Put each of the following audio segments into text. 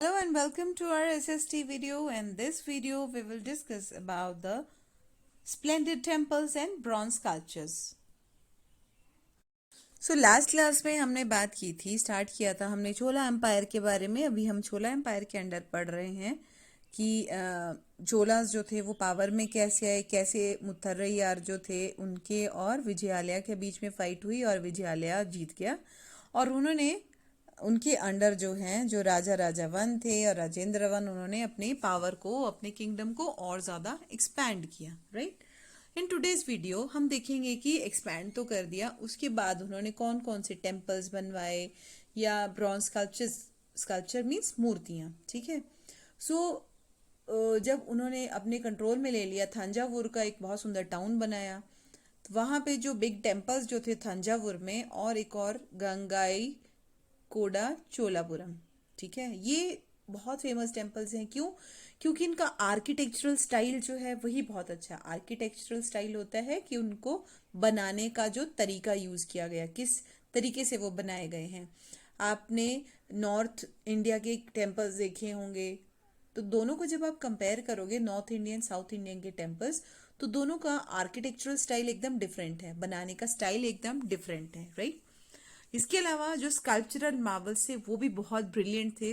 Hello and welcome to our SST video. And this video we will discuss about the splendid temples and bronze sculptures. Last class में हमने बात की थी, start किया था हमने चोला एम्पायर के बारे में। अभी हम चोला एम्पायर के अंडर पढ़ रहे हैं कि चोलास जो थे वो पावर में कैसे आए, कैसे मुत्थरैयार जो थे उनके और विजयालया के बीच में फाइट हुई और विजयालया जीत गया। और उन्होंने उनके अंडर जो हैं जो राजा राजावन थे और राजेंद्र वन, उन्होंने अपनी पावर को, अपने किंगडम को और ज़्यादा एक्सपैंड किया। राइट। इन टुडेज वीडियो हम देखेंगे कि एक्सपैंड तो कर दिया, उसके बाद उन्होंने कौन कौन से टेम्पल्स बनवाए या ब्रॉन्ज स्कल्पचर्स, स्कल्पचर मीन्स मूर्तियाँ। ठीक है। जब उन्होंने अपने कंट्रोल में ले लिया, थंजावुर का एक बहुत सुंदर टाउन बनाया। तो वहाँ पे जो बिग टेम्पल्स जो थे थंजावुर में, और एक और गंगाई कोडा चोलापुरम। ठीक है। ये बहुत फेमस टेम्पल्स हैं। क्यों? क्योंकि इनका आर्किटेक्चरल स्टाइल जो है वही बहुत अच्छा आर्किटेक्चरल स्टाइल होता है कि उनको बनाने का जो तरीका यूज किया गया, किस तरीके से वो बनाए गए हैं। आपने नॉर्थ इंडिया के टेम्पल्स देखे होंगे, तो दोनों को जब आप कंपेयर करोगे, नॉर्थ इंडियन साउथ इंडियन के टेम्पल्स, तो दोनों का आर्किटेक्चरल स्टाइल एकदम डिफरेंट है, बनाने का स्टाइल एकदम डिफरेंट है। राइट। इसके अलावा जो स्कल्पचरल मार्बल्स थे वो भी बहुत ब्रिलियंट थे।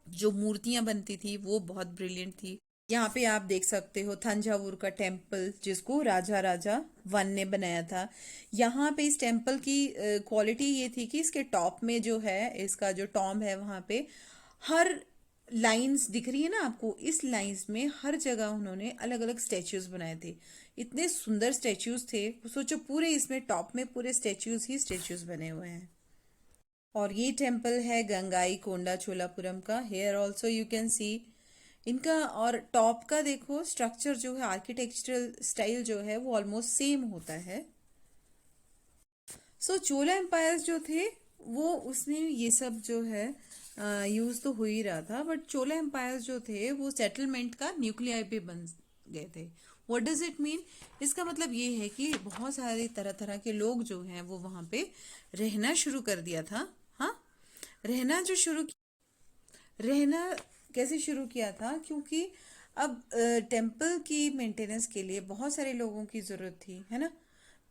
जो मूर्तियां बनती थी वो बहुत ब्रिलियंट थी। यहाँ पे आप देख सकते हो थंजावुर का टेम्पल, जिसको राजा राजा वन ने बनाया था। यहाँ पे इस टेम्पल की क्वालिटी ये थी कि इसके टॉप में जो है, इसका जो टॉम्ब है, वहाँ पे हर लाइंस दिख रही है ना आपको, इस लाइंस में हर जगह उन्होंने अलग अलग स्टेच्यूज बनाए थे। इतने सुंदर स्टेच्यूज थे, सोचो पूरे इसमें टॉप में पूरे स्टेच्यूज ही स्टेच्यूज बने हुए हैं। और ये टेम्पल है गंगाई कोंडा चोलापुरम का। Here also you can see इनका, और टॉप का देखो स्ट्रक्चर जो है, आर्किटेक्चरल स्टाइल जो है वो ऑलमोस्ट सेम होता है। चोला एम्पायर जो थे वो, उसने ये सब जो है यूज तो हो ही रहा था, बट चोला एम्पायर जो थे वो सेटलमेंट का न्यूक्लियाई पे बन गए थे। What does it mean? इसका मतलब ये है कि बहुत सारे तरह तरह के लोग जो हैं वो वहां पे रहना शुरू कर दिया था। हाँ, रहना जो शुरू रहना कैसे शुरू किया था? क्योंकि अब टेम्पल की मेंटेनेंस के लिए बहुत सारे लोगों की जरूरत थी, है ना।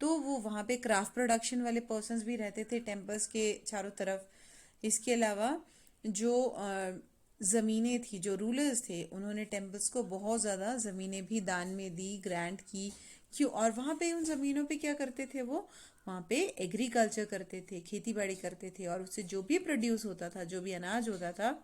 तो वो वहाँ पे क्राफ्ट प्रोडक्शन वाले पर्सन्स भी रहते थे टेम्पल्स के चारों तरफ। इसके अलावा जो ज़मीनें थी, जो रूलर्स थे, उन्होंने टेम्पल्स को बहुत ज़्यादा ज़मीनें भी दान में दी, ग्रांट की। क्यों? और वहाँ पे उन ज़मीनों पे क्या करते थे वो? वहाँ पे एग्रीकल्चर करते थे, खेती बाड़ी करते थे, और उससे जो भी प्रोड्यूस होता था, जो भी अनाज होता था,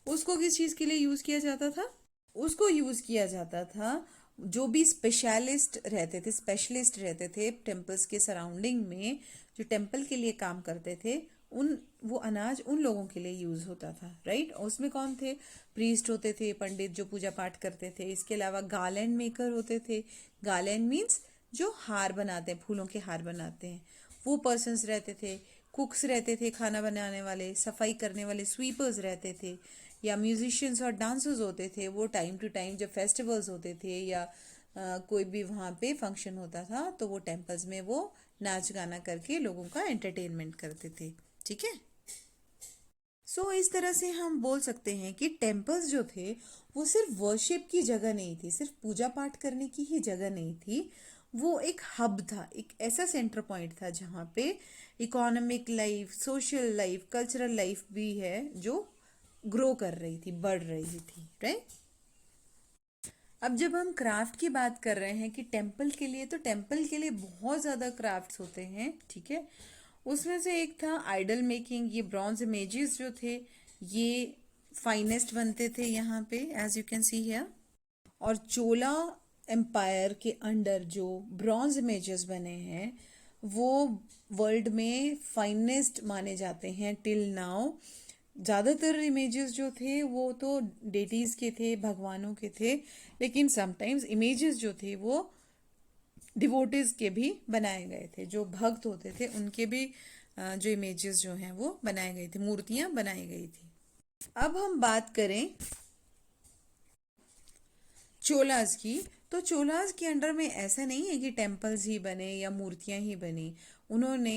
उसको किस चीज़ के लिए यूज़ किया जाता था? उसको यूज़ किया जाता था, जो भी स्पेशलिस्ट रहते थे टेम्पल्स के सराउंडिंग में, जो टेम्पल के लिए काम करते थे, उन वो अनाज उन लोगों के लिए यूज होता था। राइट। उसमें कौन थे? प्रीस्ट होते थे, पंडित जो पूजा पाठ करते थे। इसके अलावा गार्लैंड मेकर होते थे। गार्लैंड मीन्स जो हार बनाते हैं, फूलों के हार बनाते हैं, वो पर्सन्स रहते थे। कुक्स रहते थे, खाना बनाने वाले, सफाई करने वाले स्वीपर्स रहते थे, या म्यूजिशियंस और डांसर्स होते थे। वो टाइम टू टाइम जब फेस्टिवल्स होते थे या कोई भी वहाँ पे फंक्शन होता था, तो वो टेम्पल्स में वो नाच गाना करके लोगों का एंटरटेनमेंट करते थे। ठीक है। इस तरह से हम बोल सकते हैं कि टेम्पल्स जो थे वो सिर्फ वर्शिप की जगह नहीं थी, सिर्फ पूजा पाठ करने की ही जगह नहीं थी। वो एक हब था, एक ऐसा सेंटर पॉइंट था जहाँ पे economic life, social life, cultural life भी है जो ग्रो कर रही थी, बढ़ रही थी। राइट। अब जब हम क्राफ्ट की बात कर रहे हैं कि टेम्पल के लिए, तो टेम्पल के लिए बहुत ज़्यादा क्राफ्ट्स होते हैं। ठीक है। उसमें से एक था आइडल मेकिंग। ये ब्रॉन्ज इमेजेस जो थे ये फाइनेस्ट बनते थे यहाँ पे, as you can see here. और चोला एम्पायर के अंडर जो ब्रॉन्ज इमेजेस बने हैं वो वर्ल्ड में फाइनेस्ट माने जाते हैं टिल नाउ। ज़्यादातर इमेजेस जो थे वो तो डेटीज के थे, भगवानों के थे, लेकिन समटाइम्स इमेजेस जो थे वो डिवोटीज के भी बनाए गए थे। जो भक्त होते थे उनके भी जो इमेजेस जो हैं वो बनाए गए थे, मूर्तियां बनाई गई थी। अब हम बात करें चोलास की, तो चोलास के अंडर में ऐसा नहीं है कि टेम्पल्स ही बने या मूर्तियां ही बनी। उन्होंने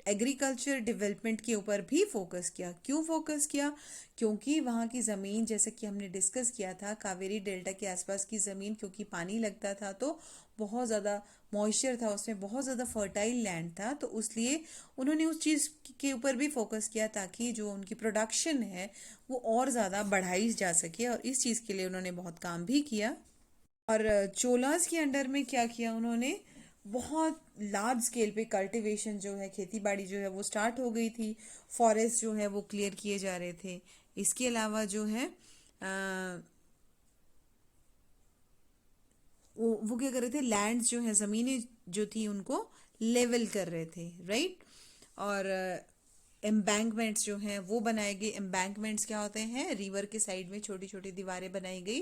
एग्रीकल्चर डेवलपमेंट के ऊपर भी फोकस किया। क्यों फोकस किया? क्योंकि वहाँ की ज़मीन, जैसे कि हमने डिस्कस किया था, कावेरी डेल्टा के आसपास की ज़मीन, क्योंकि पानी लगता था तो बहुत ज़्यादा मॉइस्चर था उसमें, बहुत ज़्यादा फर्टाइल लैंड था, तो उसलिए उन्होंने उस चीज़ के ऊपर भी फोकस किया ताकि जो उनकी प्रोडक्शन है वो और ज़्यादा बढ़ाई जा सके, और इस चीज़ के लिए उन्होंने बहुत काम भी किया। और चोलास के अंडर में क्या किया उन्होंने? बहुत लार्ज स्केल पे कल्टीवेशन जो है, खेती बाड़ी जो है वो स्टार्ट हो गई थी। फॉरेस्ट जो है वो क्लियर किए जा रहे थे। इसके अलावा जो है वो क्या कर रहे थे, लैंड्स जो है, ज़मीनें जो थी उनको लेवल कर रहे थे, राइट। और एम्बैंकमेंट्स जो हैं वो बनाए गए। एम्बैंकमेंट्स क्या होते हैं? रिवर के साइड में छोटी छोटी दीवारें बनाई गई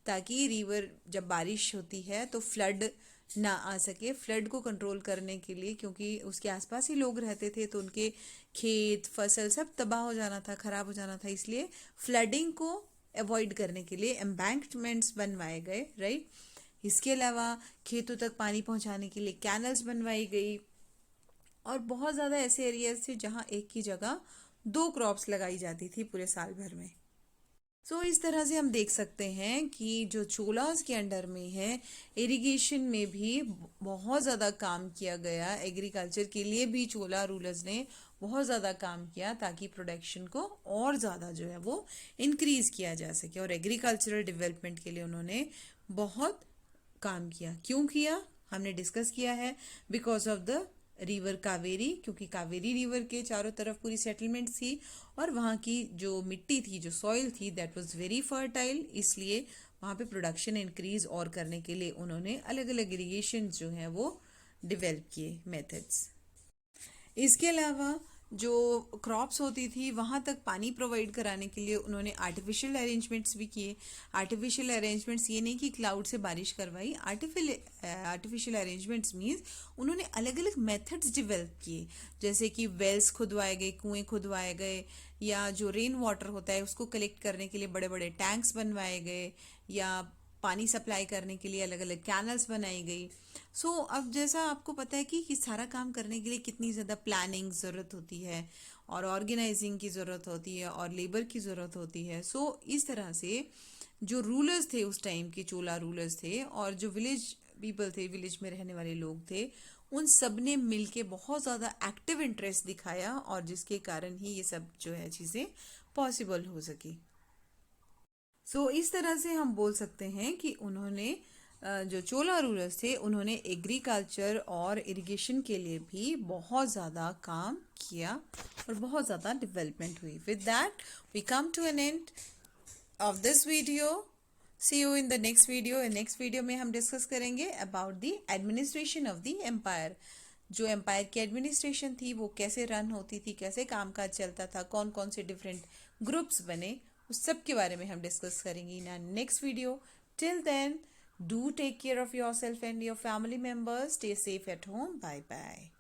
ताकि रिवर जब बारिश होती है तो फ्लड ना आ सके। फ्लड को कंट्रोल करने के लिए, क्योंकि उसके आसपास ही लोग रहते थे तो उनके खेत फसल सब तबाह हो जाना था, खराब हो जाना था, इसलिए फ्लडिंग को अवॉइड करने के लिए एम्बैंकमेंट्स बनवाए गए, राइट। इसके अलावा खेतों तक पानी पहुंचाने के लिए कैनल्स बनवाई गई, और बहुत ज़्यादा ऐसे एरियाज थे जहाँ एक की जगह 2 क्रॉप्स लगाई जाती थी पूरे साल भर में। सो इस तरह से हम देख सकते हैं कि जो चोलास के अंडर में है, इरिगेशन में भी बहुत ज़्यादा काम किया गया। एग्रीकल्चर के लिए भी चोला रूलर्स ने बहुत ज़्यादा काम किया ताकि प्रोडक्शन को और ज़्यादा जो है वो इंक्रीज किया जा सके, और एग्रीकल्चरल डेवलपमेंट के लिए उन्होंने बहुत काम किया। क्यों किया? हमने डिस्कस किया है, because of the river Kaveri, क्योंकि कावेरी रिवर के चारों तरफ पूरी सेटलमेंट थी, और वहाँ की जो मिट्टी थी, जो सॉइल थी, दैट वाज वेरी फर्टाइल, इसलिए वहाँ पे प्रोडक्शन इंक्रीज और करने के लिए उन्होंने अलग अलग इरिगेशन जो हैं वो डेवलप किए मेथड्स। इसके अलावा जो क्रॉप्स होती थी वहाँ तक पानी प्रोवाइड कराने के लिए उन्होंने आर्टिफिशियल अरेंजमेंट्स भी किए। आर्टिफिशियल अरेंजमेंट्स ये नहीं कि क्लाउड से बारिश करवाई। आर्टिफिशियल अरेंजमेंट्स मीन्स उन्होंने अलग अलग मेथड्स डेवलप किए, जैसे कि वेल्स खुदवाए गए, कुएं खुदवाए गए, या जो रेन वाटर होता है उसको कलेक्ट करने के लिए बड़े बड़े टैंक्स बनवाए गए, या पानी सप्लाई करने के लिए अलग अलग कैनल्स बनाई गई। अब जैसा आपको पता है कि सारा काम करने के लिए कितनी ज़्यादा प्लानिंग ज़रूरत होती है, और ऑर्गेनाइजिंग की ज़रूरत होती है, और लेबर की ज़रूरत होती है। इस तरह से जो रूलर्स थे उस टाइम के, चोला रूलर्स थे, और जो विलेज पीपल थे, विलेज में रहने वाले लोग थे, उन सब ने मिलके बहुत ज़्यादा एक्टिव इंटरेस्ट दिखाया, और जिसके कारण ही ये सब जो है चीज़ें पॉसिबल हो सकी। इस तरह से हम बोल सकते हैं कि उन्होंने जो चोला रूलर्स थे उन्होंने एग्रीकल्चर और इरिगेशन के लिए भी बहुत ज़्यादा काम किया, और बहुत ज़्यादा डेवलपमेंट हुई। With that we come to an end of this video. See you in the next video. Next video में हम डिस्कस करेंगे about the administration of the empire. जो एम्पायर की एडमिनिस्ट्रेशन थी वो कैसे रन होती थी, कैसे कामकाज चलता था, कौन कौन से डिफरेंट ग्रुप्स बने, उस सब के बारे में हम डिस्कस करेंगे in next video. Till then, do take care of yourself and your family members. Stay safe at home. Bye bye.